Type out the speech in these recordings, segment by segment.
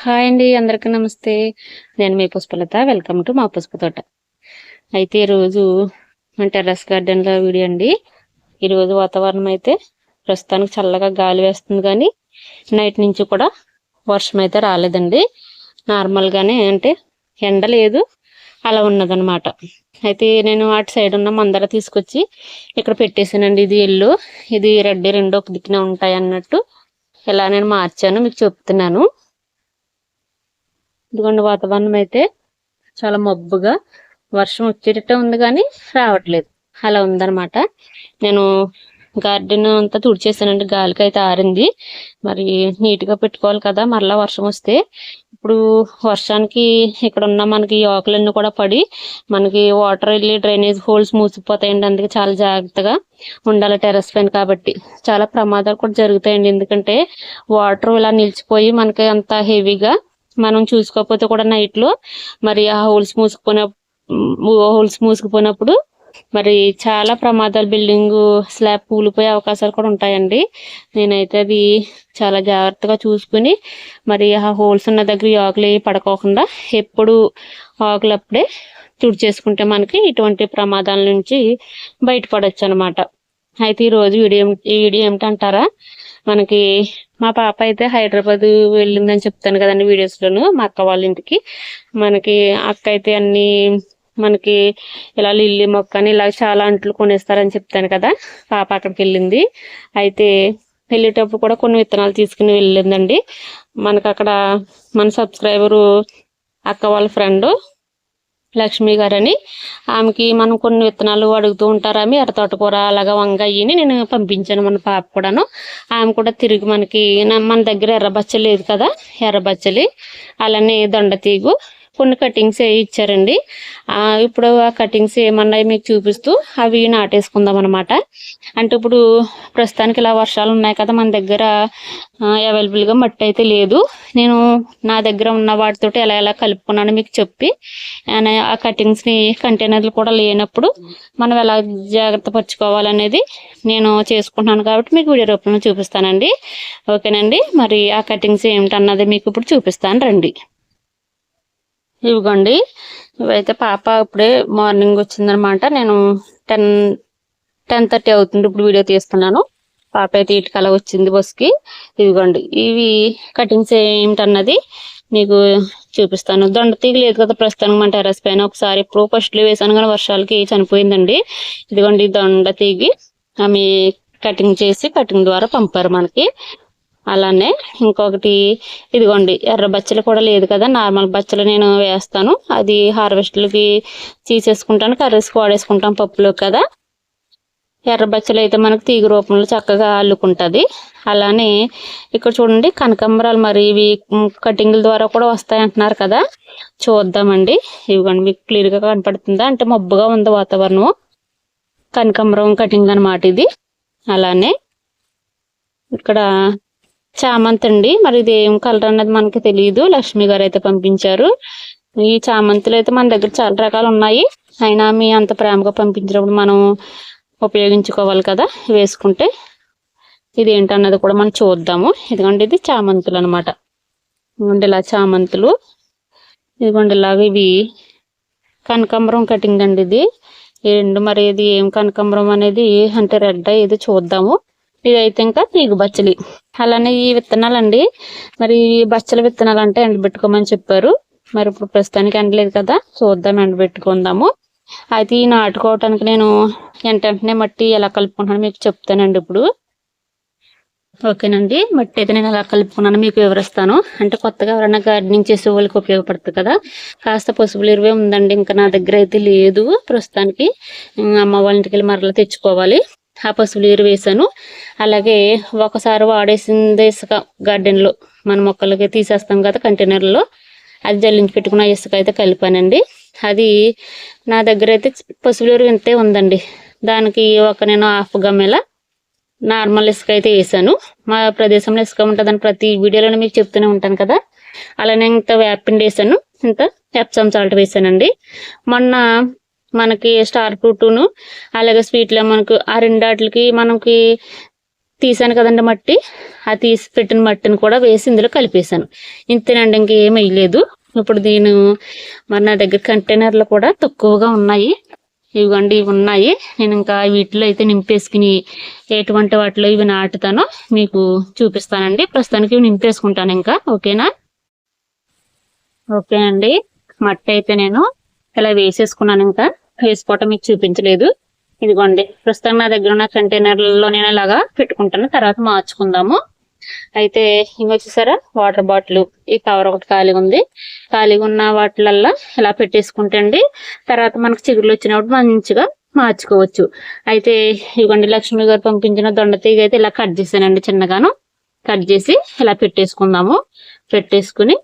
Hi అండి, అందరికీ నమస్తే. నేను మీ పుష్పలత. వెల్కమ్ టు మా పుష్ప తోట. అయితే ఈరోజు మన టెర్రస్ గార్డెన్లో వీడియో అండి. ఈరోజు వాతావరణం అయితే ప్రస్తుతానికి చల్లగా గాలి వేస్తుంది, కానీ నైట్ నుంచి కూడా వర్షం అయితే రాలేదండి. నార్మల్గానే అంటే ఎండ లేదు, అలా ఉన్నదనమాట. అయితే నేను అటు సైడ్ ఉన్న మందర తీసుకొచ్చి ఇక్కడ పెట్టేశానండి. ఇది ఎల్లో, ఇది రెడ్, రెండు ఒక దిక్కున ఉంటాయి అన్నట్టు ఇలా నేను మార్చాను, మీకు చెప్తున్నాను. ఇదిగోండి, వాతావరణం అయితే చాలా మబ్బుగా వర్షం వచ్చేటట్టే ఉంది, కానీ రావట్లేదు, అలా ఉందన్నమాట. నేను గార్డెన్ అంతా తుడిచేసానండి, గాలికి అయితే ఆరింది. మరి నీట్గా పెట్టుకోవాలి కదా, మరలా వర్షం వస్తే. ఇప్పుడు వర్షానికి ఇక్కడ ఉన్న మనకి ఆకులన్నీ కూడా పడి మనకి వాటర్ వెళ్ళి డ్రైనేజ్ హోల్స్ మూసిపోతాయండి. అందుకే చాలా జాగ్రత్తగా ఉండాలి టెర్రస్ పైన. కాబట్టి చాలా ప్రమాదాలు కూడా జరుగుతాయండి, ఎందుకంటే వాటర్ ఇలా నిలిచిపోయి మనకి అంత హెవీగా మనం చూసుకోకపోతే కూడా నైట్లో మరి ఆ హోల్స్ మూసుకుపోయినప్పుడు మరి చాలా ప్రమాదాలు, బిల్డింగ్ స్లాబ్ కూలిపోయే అవకాశాలు కూడా ఉంటాయండి. నేనైతే అది చాలా జాగ్రత్తగా చూసుకుని మరి ఆ హోల్స్ ఉన్న దగ్గర ఆకులు పడుకోకుండా ఎప్పుడు ఆకులు అప్పుడే తుడిచేసుకుంటే మనకి ఇటువంటి ప్రమాదాల నుంచి బయటపడవచ్చు అనమాట. అయితే ఈరోజు ఈ వీడియో ఏమిటంటారా, మనకి మా పాప అయితే హైదరాబాద్ వెళ్ళిందని చెప్తాను కదండి వీడియోస్లోను, మా అక్క వాళ్ళ ఇంటికి. మనకి అక్క అయితే అన్ని మనకి ఇలా లిల్లీ మొక్క అని ఇలా చాలా అంట్లు కొనేస్తారని చెప్తాను కదా. పాప అక్కడికి వెళ్ళింది. అయితే వెళ్ళేటప్పుడు కూడా కొన్ని విత్తనాలు తీసుకుని వెళ్ళిందండి. మనకు అక్కడ మన సబ్స్క్రైబరు అక్క వాళ్ళ ఫ్రెండ్ లక్ష్మి గారని, ఆమెకి మనం కొన్ని విత్తనాలు అడుగుతూ ఉంటారు. ఆమె ఎర్ర తోటకూర అలాగా వంకాయని నేను పంపించాను మన పాప కూడాను. ఆమె కూడా తిరిగి మనకి మన దగ్గర ఎర్రబచ్చలి లేదు కదా, ఎర్రబచ్చలి అలానే దొండతీగు కొన్ని కటింగ్స్ ఇచ్చారండి. ఇప్పుడు ఆ కటింగ్స్ ఏమన్నాయి మీకు చూపిస్తూ అవి నాటేసుకుందాం అనమాట. అంటే ఇప్పుడు ప్రస్తుతానికి ఇలా వర్షాలు ఉన్నాయి కదా, మన దగ్గర అవైలబుల్గా మట్టి అయితే లేదు. నేను నా దగ్గర ఉన్న వాటితో ఎలా ఎలా కలుపుకున్నాను మీకు చెప్పి, ఆ కటింగ్స్ని కంటైనర్లు కూడా లేనప్పుడు మనం ఎలా జాగ్రత్త పరచుకోవాలనేది నేను చేసుకుంటున్నాను కాబట్టి మీకు వీడియో రూపంలో చూపిస్తానండి. ఓకేనండి, మరి ఆ కటింగ్స్ ఏమిటన్నది మీకు ఇప్పుడు చూపిస్తాను రండి. ఇవిగోండి, ఇవైతే పాప ఇప్పుడే మార్నింగ్ వచ్చిందనమాట. నేను 10:30 అవుతుంది ఇప్పుడు వీడియో తీస్తున్నాను. పాప అయితే ఇటుకలా వచ్చింది బస్కి. ఇవిగోండి, ఇవి కటింగ్స్ ఏమిటన్నది మీకు చూపిస్తాను. దొండ తీగ లేదు కదా ప్రస్తుతానికి మన టెర్రస్ పైన. ఒకసారి ఎప్పుడో ఫస్ట్లో వేసాను కానీ వర్షాలకి చనిపోయిందండి. ఇదిగోండి దొండ తీగి ఆమె కటింగ్ చేసి కటింగ్ ద్వారా పంపారు మనకి. అలానే ఇంకొకటి ఇదిగోండి, ఎర్ర బచ్చలు కూడా లేదు కదా, నార్మల్ బచ్చలు నేను వేస్తాను. అది హార్వెస్ట్లకి తీసేసుకుంటాను, కర్రీస్కి వాడేసుకుంటాం పప్పులో కదా. ఎర్ర బచ్చలు అయితే మనకు తీగ రూపంలో చక్కగా అల్లుకుంటుంది. అలానే ఇక్కడ చూడండి కనకాంబరాలు, మరి ఇవి కటింగ్ల ద్వారా కూడా వస్తాయి అంటున్నారు కదా, చూద్దామండి. ఇవిగోండి, మీకు క్లియర్గా కనపడుతుందా, అంటే మబ్బుగా ఉంది వాతావరణం. కనకాంబరం కటింగ్ అనమాట ఇది. అలానే ఇక్కడ చామంతి అండి, మరి ఇది ఏం కలర్ అన్నది మనకి తెలియదు, లక్ష్మి గారు అయితే పంపించారు. ఈ చామంతులు అయితే మన దగ్గర చాలా రకాలు ఉన్నాయి, అయినా మీ అంత ప్రేమగా పంపించినప్పుడు మనం ఉపయోగించుకోవాలి కదా వేసుకుంటే. ఇది ఏంటన్నది కూడా మనం చూద్దాము. ఇదిగోండి, ఇది చామంతులు అనమాట. ఇదిగోండి ఇలా చామంతులు, ఇదిగోండి ఇలాగ ఇవి కనకాంబరం కటింగ్ అండి. ఇది రెండు, మరి ఇది ఏం కనకాంబరం అనేది అంటే రెడ్ ఇది చూద్దాము. ఇదైతే ఇంకా తీగ బచ్చలి. అలానే ఈ విత్తనాలండి, మరి బచ్చల విత్తనాలు అంటే ఎండబెట్టుకోమని చెప్పారు. మరి ఇప్పుడు ప్రస్తుతానికి ఎండలేదు కదా, చూద్దాం ఎండబెట్టుకుందాము. అయితే ఈ నాటుకోవటానికి నేను వెంటనే మట్టి ఎలా కలుపుకుంటున్నాను మీకు చెప్తానండి ఇప్పుడు. ఓకేనండి, మట్టి అయితే నేను ఎలా కలుపుకున్నాను మీకు వివరిస్తాను. అంటే కొత్తగా ఎవరైనా గార్డెనింగ్ చేసే వాళ్ళకి ఉపయోగపడుతుంది కదా. కాస్త పసుపులు ఎరువే ఉందండి, ఇంకా నా దగ్గర అయితే లేదు ప్రస్తుతానికి. అమ్మ వాళ్ళ ఇంటికి వెళ్ళి మరలా తెచ్చుకోవాలి. ఆ పసుపులు ఎరువు వేసాను. అలాగే ఒకసారి వాడేసింది ఇసుక, గార్డెన్లో మన మొక్కలకి తీసేస్తాం కదా కంటైనర్లో, అది జల్లించి పెట్టుకున్న ఇసుక అయితే కలిపానండి. అది నా దగ్గర అయితే పసుపులు ఎరువు ఇంతే ఉందండి. దానికి నేను హాఫ్ గమ్మెల నార్మల్ ఇసుక అయితే వేసాను. మా ప్రదేశంలో ఇసుక ఉంటుందని ప్రతి వీడియోలో మీకు చెప్తూనే ఉంటాను కదా. అలానే ఇంత వేపిండి వేసాను, ఇంత ఎప్సమ్ సాల్ట్ వేసానండి. మొన్న మనకి స్టార్ ఫ్రూట్ను అలాగే స్వీట్లో మనకు ఆ రెండాటికి మనకి తీసాను కదండి మట్టి, ఆ తీసి పెట్టిన మట్టిని కూడా వేసి ఇందులో కలిపేశాను. ఇంతేనండి, ఇంకేం వేయలేదు. ఇప్పుడు మరి నా దగ్గర కంటైనర్లు కూడా తక్కువగా ఉన్నాయి. ఇవిగోండి, ఇవి ఉన్నాయి. నేను ఇంకా వీటిలో అయితే నింపేసుకుని ఎటువంటి వాటిలో ఇవి నాటుతానో మీకు చూపిస్తానండి. ప్రస్తుతానికి ఇవి నింపేసుకుంటాను ఇంకా. ఓకేనా? ఓకే అండి, మట్టి అయితే నేను ఇలా వేసేసుకున్నాను. ఇంకా వేసుకోవటం మీకు చూపించలేదు. ఇదిగోండి, ప్రస్తుతం నా దగ్గర ఉన్న కంటైనర్లలో నేను ఇలాగా పెట్టుకుంటాను, తర్వాత మార్చుకుందాము. అయితే ఇంక చూసారా, వాటర్ బాటిల్ ఈ కవర్ ఒకటి ఖాళీగా ఉన్న వాటిలల్లో ఇలా పెట్టేసుకుంటే అండి తర్వాత మనకు చిగురులు వచ్చినప్పుడు మంచిగా మార్చుకోవచ్చు. అయితే ఇదిగోండి, లక్ష్మి గారు పంపించిన దొండతీగ అయితే ఇలా కట్ చేశానండి, చిన్నగాను కట్ చేసి ఇలా పెట్టేసుకుందాము. పెట్టేసుకుని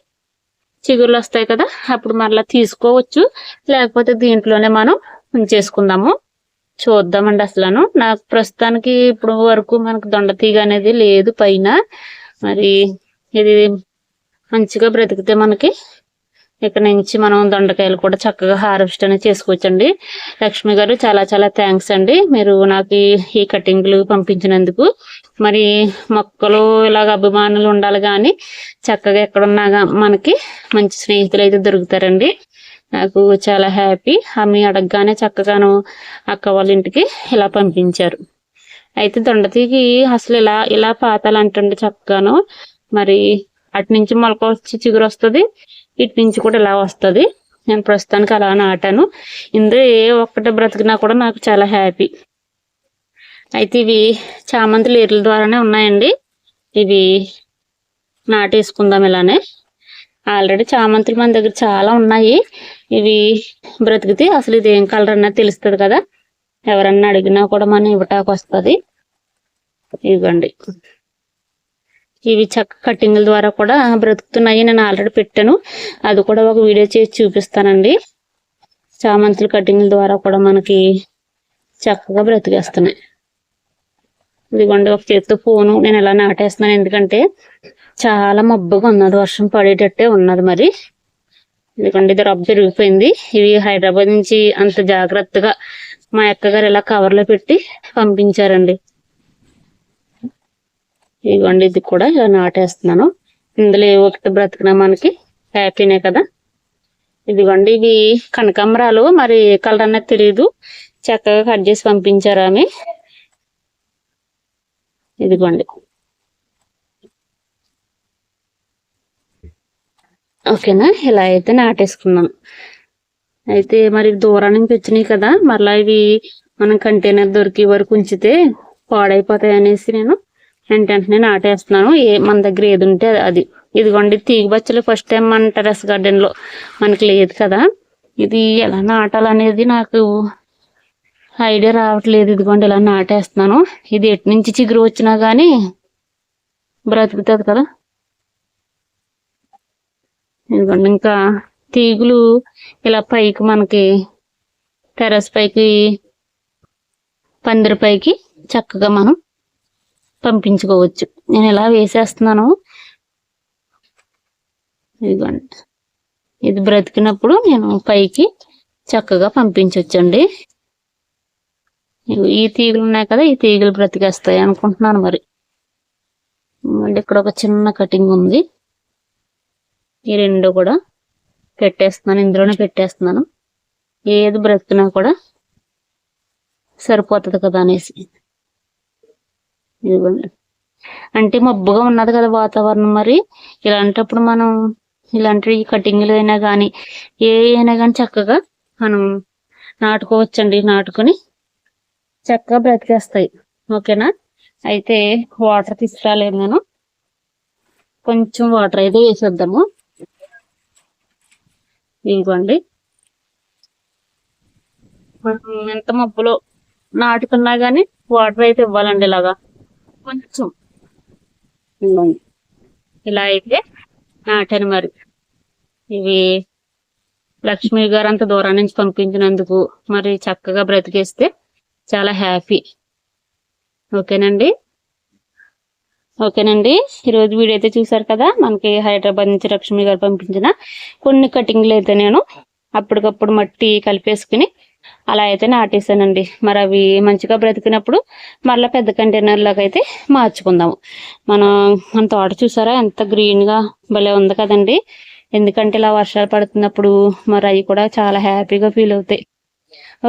చిగురులు వస్తాయి కదా, అప్పుడు మరలా తీసుకోవచ్చు, లేకపోతే దీంట్లోనే మనం ఉంచేసుకుందాము. చూద్దామండి. అసలు నాకు ప్రస్తుతానికి ఇప్పుడు వరకు మనకు దొండతీగ అనేది లేదు పైన. మరి ఇది మంచిగా బ్రతికితే మనకి ఇక్కడ నుంచి మనం దొండకాయలు కూడా చక్కగా హార్వెస్ట్ అనేది చేసుకోవచ్చండి. లక్ష్మి గారు చాలా చాలా థ్యాంక్స్ అండి, మీరు నాకు ఈ కటింగ్లు పంపించినందుకు. మరి మొక్కలు ఇలాగ అభిమానులు ఉండాలి, కానీ చక్కగా ఎక్కడున్నా మనకి మంచి స్నేహితులు అయితే దొరుకుతారండి. నాకు చాలా హ్యాపీ. ఆమె అడగగానే చక్కగాను అక్క వాళ్ళ ఇంటికి ఇలా పంపించారు. అయితే దొండతీగి అసలు ఇలా పాతాలంటండి చక్కగాను. మరి అటు నుంచి మొలక వచ్చి చిగురు వస్తుంది, ఇటు నుంచి కూడా ఇలా వస్తుంది. నేను ప్రస్తుతానికి అలా నాటాను. ఇందులో ఏ ఒక్కటి బ్రతికినా కూడా నాకు చాలా హ్యాపీ. అయితే ఇవి చామంతులు ఏర్ల ద్వారానే ఉన్నాయండి. ఇవి నాటేసుకుందాం ఇలానే. ఆల్రెడీ చామంతులు మన దగ్గర చాలా ఉన్నాయి. ఇవి బ్రతికితే అసలు ఇది ఏం కలర్ అన్నది తెలుస్తుంది కదా, ఎవరన్నా అడిగినా కూడా మనం ఇవ్వటానికి వస్తుంది. ఇవ్వండి, ఇవి చక్క కటింగ్ల ద్వారా కూడా బ్రతుకుతున్నాయి. నేను ఆల్రెడీ పెట్టాను, అది కూడా ఒక వీడియో చేసి చూపిస్తానండి. చామంతుల కటింగ్ల ద్వారా కూడా మనకి చక్కగా బ్రతికేస్తున్నాయి. ఇదిగోండి, ఒక చేతితో ఫోను నేను ఎలా నాటేస్తున్నాను, ఎందుకంటే చాలా మబ్బుగా ఉన్నది, వర్షం పడేటట్టే ఉన్నది. మరి ఇదిగోండి, ఇది రబ్బు తిరిగిపోయింది. ఇవి హైదరాబాద్ నుంచి అంత జాగ్రత్తగా మా అక్కగారు ఇలా కవర్లో పెట్టి పంపించారండి. ఇదిగోండి, ఇది కూడా ఇలా నాటేస్తున్నాను. ఇందులో ఏ ఒకటి బ్రతికినా మనకి హ్యాపీనే కదా. ఇదిగోండి, ఇవి కనకాంబరాలు, మరి ఏ కలర్ అన్నది తెలియదు, చక్కగా కట్ చేసి పంపించారు ఆమె. ఇదిగోండి, ఓకేనా, ఇలా అయితే నాటేసుకున్నాను. అయితే మరి దూరం నుంచి వచ్చినాయి కదా, మరలా ఇవి మనం కంటైనర్ దొరికి వరకు ఉంచితే పాడైపోతాయి అనేసి నేను వెంటనే నాటేస్తున్నాను. మన దగ్గర ఏది ఉంటే అది. ఇదిగోండి, తీగ బచ్చలు ఫస్ట్ టైం మన టెర్రస్ గార్డెన్ లో మనకి లేదు కదా, ఇది ఎలా నాటాలనేది నాకు ఐడియా రావట్లేదు. ఇదిగోండి, ఇలా నాటేస్తున్నాను. ఇది ఎటు నుంచి చిగురు వచ్చినా గానీ బ్రతుకుతుంది కదా. ఇదిగోండి, ఇంకా తీగులు ఇలా పైకి మనకి టెర్రస్ పైకి పందిరి పైకి చక్కగా మనం పంపించుకోవచ్చు. నేను ఇలా వేసేస్తున్నాను. ఇదిగోండి, ఇది బ్రతికినప్పుడు నేను పైకి చక్కగా పంపించవచ్చండి. ఈ తీగలు ఉన్నాయి కదా, ఈ తీగలు బ్రతికేస్తాయి అనుకుంటున్నాను. మరి మళ్ళీ ఇక్కడ ఒక చిన్న కటింగ్ ఉంది, ఈ రెండు కూడా పెట్టేస్తున్నాను, ఇందులోనే పెట్టేస్తున్నాను. ఏది బ్రతికినా కూడా సరిపోతుంది కదా అనేసి. ఇదిగోండి, అంటే మబ్బుగా ఉన్నది కదా వాతావరణం. మరి ఇలాంటప్పుడు మనం ఇలాంటి కటింగ్లు అయినా కానీ ఏ అయినా కానీ చక్కగా మనం నాటుకోవచ్చండి. నాటుకొని చక్కగా బ్రతికేస్తాయి. ఓకేనా? అయితే వాటర్ తీసుకురాలేదు నేను, కొంచెం వాటర్ అయితే వేసేద్దాము. ఇదిగోండి, మనం ఎంత మబ్బులో నాటుకున్నా గానీ వాటర్ అయితే ఇవ్వాలండి. ఇలాగా కొంచెం ఇలా అయితే నాటాను. మరి ఇవి లక్ష్మి గారు అంత దూరం నుంచి పంపించినందుకు మరి చక్కగా బ్రతికేస్తే చాలా హ్యాపీ. ఓకేనండి, ఈరోజు వీడియో అయితే చూసారు కదా. మనకి హైదరాబాద్ నుంచి లక్ష్మి గారు పంపించిన కొన్ని కటింగ్లు అయితే నేను అప్పటికప్పుడు మట్టి కలిపేసుకుని అలా అయితే నాటేసానండి. మరి అవి మంచిగా బ్రతికినప్పుడు మరలా పెద్ద కంటైనర్లోకి అయితే మార్చుకుందాము. మన తోట చూసారా ఎంత గ్రీన్గా భలే ఉంది కదండి. ఎందుకంటే ఇలా వర్షాలు పడుతున్నప్పుడు మరి అవి కూడా చాలా హ్యాపీగా ఫీల్ అవుతాయి.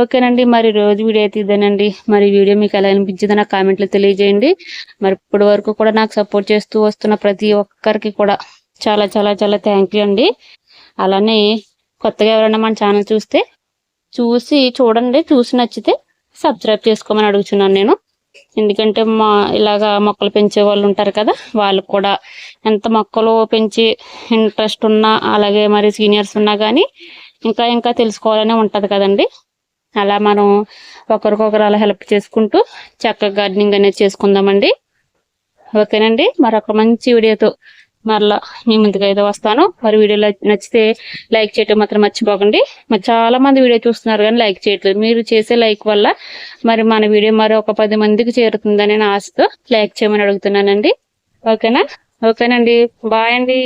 ఓకేనండి, మరి రోజు వీడియో అయితే ఇదేనండి. మరి వీడియో మీకు ఎలా అనిపించిందో నాకు కామెంట్లో తెలియజేయండి. మరి ఇప్పటి వరకు కూడా నాకు సపోర్ట్ చేస్తూ వస్తున్న ప్రతి ఒక్కరికి కూడా చాలా చాలా చాలా థ్యాంక్ యూ అండి. అలానే కొత్తగా ఎవరైనా మన ఛానల్ చూడండి, చూసి నచ్చితే సబ్స్క్రైబ్ చేసుకోమని అడుగుతున్నాను నేను. ఎందుకంటే ఇలాగా మొక్కలు పెంచే వాళ్ళు ఉంటారు కదా, వాళ్ళకు కూడా ఎంత మొక్కలు పెంచి ఇంట్రెస్ట్ ఉన్నా, అలాగే మరి సీనియర్స్ ఉన్నా కానీ ఇంకా తెలుసుకోవాలనే ఉంటుంది కదండి. అలా మనం ఒకరికొకరు అలా హెల్ప్ చేసుకుంటూ చక్కగా గార్డెనింగ్ అనేది చేసుకుందామండి. ఓకేనండి, మరొక మంచి వీడియోతో మరలా మీ ముందుకు అయితే వస్తాను. మరి వీడియోలో నచ్చితే లైక్ చేయటం మాత్రం మర్చిపోకండి. మరి చాలా మంది వీడియో చూస్తున్నారు కానీ లైక్ చేయట్లేదు. మీరు చేసే లైక్ వల్ల మరి మన వీడియో మరి ఒక 10 మందికి చేరుతుందని ఆశతో లైక్ చేయమని అడుగుతున్నానండి. ఓకేనా? ఓకేనండి, బాయ్ అండి.